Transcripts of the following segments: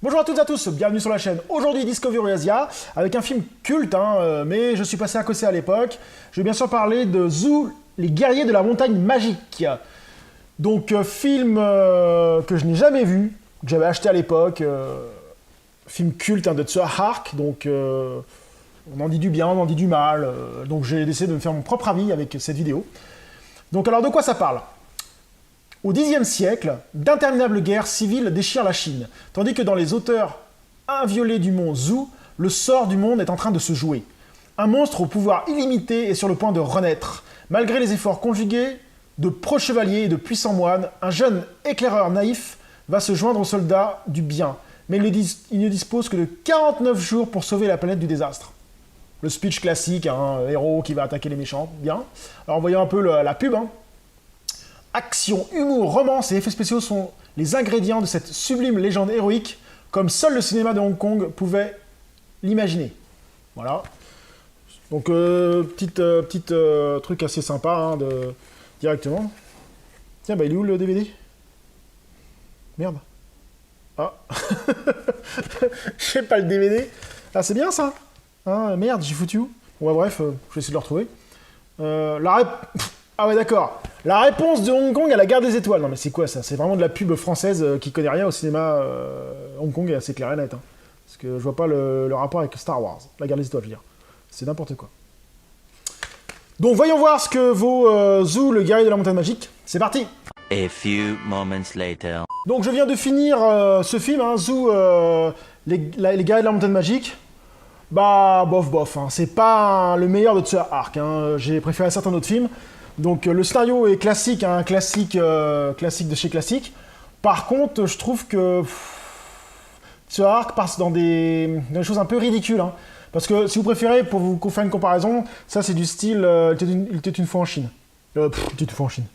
Bonjour à toutes et à tous, bienvenue sur la chaîne. Aujourd'hui Discovery Asia avec un film culte, mais je suis passé à côté à l'époque. Je vais bien sûr parler de Zoo, les guerriers de la montagne magique. Donc film que je n'ai jamais vu, que j'avais acheté à l'époque, film culte de Tsua Hark, donc on en dit du bien, on en dit du mal, donc j'ai décidé de me faire mon propre avis avec cette vidéo. Donc alors de quoi ça parle ? Au Xe siècle, d'interminables guerres civiles déchirent la Chine, tandis que dans les hauteurs inviolées du mont Zhou, le sort du monde est en train de se jouer. Un monstre au pouvoir illimité est sur le point de renaître. Malgré les efforts conjugués de pro-chevaliers et de puissants moines, un jeune éclaireur naïf va se joindre aux soldats du bien, mais il ne dispose que de 49 jours pour sauver la planète du désastre. Le speech classique, un héros qui va attaquer les méchants, bien. Alors voyons un peu la pub, Action, humour, romance et effets spéciaux sont les ingrédients de cette sublime légende héroïque, comme seul le cinéma de Hong Kong pouvait l'imaginer. Voilà. Donc, petit truc assez sympa, directement. Tiens, bah il est où le DVD? Merde. Ah. Je sais pas le DVD. Ah, c'est bien ça. Merde, j'ai foutu où? Bon, bah, bref, je vais essayer de le retrouver. Ah ouais, d'accord. La réponse de Hong Kong à la guerre des étoiles. Non mais c'est quoi ça? C'est vraiment de la pub française qui connaît rien au cinéma. Hong Kong est assez clair et net. Parce que je vois pas le rapport avec Star Wars. La guerre des étoiles, je veux dire. C'est n'importe quoi. Donc voyons voir ce que vaut Zhou, le guerrier de la montagne magique. C'est parti. A few moments later. Donc je viens de finir ce film, Zhou, les guerriers de la montagne magique. Bah, bof. C'est pas le meilleur de Tsua Hark. J'ai préféré certains autres films. Donc le scénario est classique, classique de chez classique. Par contre, je trouve que Tsua Hark passe dans des choses un peu ridicules. Parce que si vous préférez, pour vous faire une comparaison, ça c'est du style Il était une fois en Chine. Il était une fois en Chine.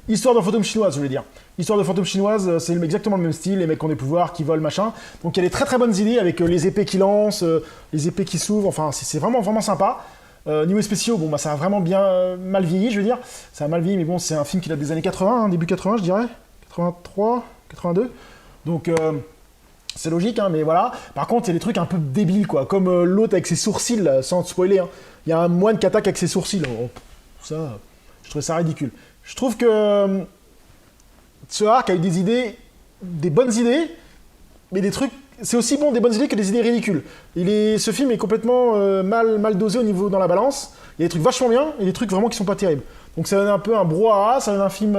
Histoire de fantôme chinoise, je voulais dire. Histoire de fantôme chinoise, c'est exactement le même style, les mecs qui ont des pouvoirs, qui volent, machin. Donc il y a des très très bonnes idées avec les épées qui lancent, les épées qui s'ouvrent, enfin c'est vraiment vraiment sympa. Niveau spéciaux, bon bah ça a vraiment bien mal vieilli, je veux dire. Ça a mal vieilli, mais bon, c'est un film qui date des années 80, début 80, je dirais. 83, 82. Donc c'est logique, mais voilà. Par contre, il y a des trucs un peu débiles, quoi. Comme l'autre avec ses sourcils, là, sans te spoiler. Il y a un moine qui attaque avec ses sourcils. Oh, ça, je trouvais ça ridicule. Je trouve que Tsua Hark a eu des idées, des bonnes idées, mais des trucs. C'est aussi bon des bonnes idées que des idées ridicules. Ce film est complètement mal dosé au niveau dans la balance. Il y a des trucs vachement bien et des trucs vraiment qui sont pas terribles. Donc ça donne un peu un brouhaha, ça donne un film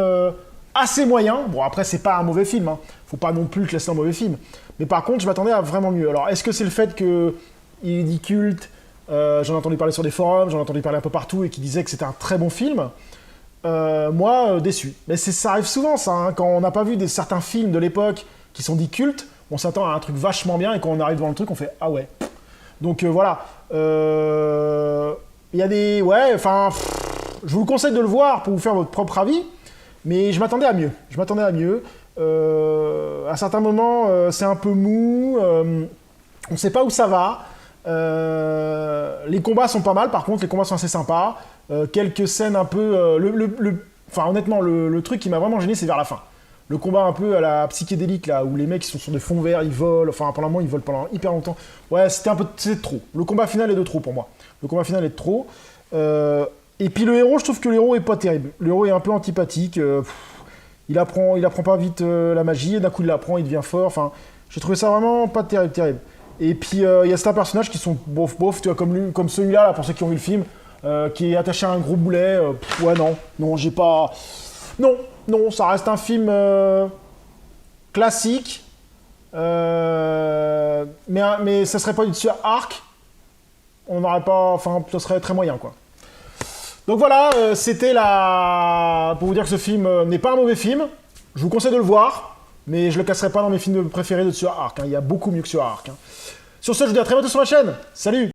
assez moyen. Bon après c'est pas un mauvais film, faut pas non plus le classer en mauvais film. Mais par contre je m'attendais à vraiment mieux. Alors est-ce que c'est le fait qu'il est dit culte, j'en ai entendu parler sur des forums, j'en ai entendu parler un peu partout et qui disaient que c'était un très bon film. Moi déçu. Mais ça arrive souvent ça, quand on n'a pas vu certains films de l'époque qui sont dits cultes. On s'attend à un truc vachement bien et quand on arrive devant le truc, on fait « Ah ouais ». Donc voilà. Il y a des... Ouais, enfin... Je vous conseille de le voir pour vous faire votre propre avis, mais je m'attendais à mieux. À certains moments, c'est un peu mou. On ne sait pas où ça va. Les combats sont pas mal, par contre, les combats sont assez sympas. Quelques scènes un peu... Enfin, honnêtement, le truc qui m'a vraiment gêné, c'est vers la fin. Le combat un peu à la psychédélique, là, où les mecs sont sur des fonds verts, ils volent, enfin pendant un moment ils volent pendant hyper longtemps. Ouais, c'était trop. Le combat final est de trop pour moi. Le combat final est de trop. Et puis le héros, je trouve que le héros est pas terrible. Le héros est un peu antipathique. Il apprend pas vite la magie, et d'un coup il l'apprend, il devient fort. Enfin, j'ai trouvé ça vraiment pas terrible. Et puis il y a certains personnages qui sont bof, tu vois, comme celui-là, là, pour ceux qui ont vu le film, qui est attaché à un gros boulet. Ouais, non, j'ai pas... Non, ça reste un film classique, mais ça serait pas du Tsua Hark, on n'aurait pas, enfin, ça serait très moyen, quoi. Donc voilà, c'était pour vous dire que ce film n'est pas un mauvais film, je vous conseille de le voir, mais je le casserai pas dans mes films préférés de Tsua Hark, il y a beaucoup mieux que Tsua Hark. Sur ce, je vous dis à très bientôt sur ma chaîne, salut!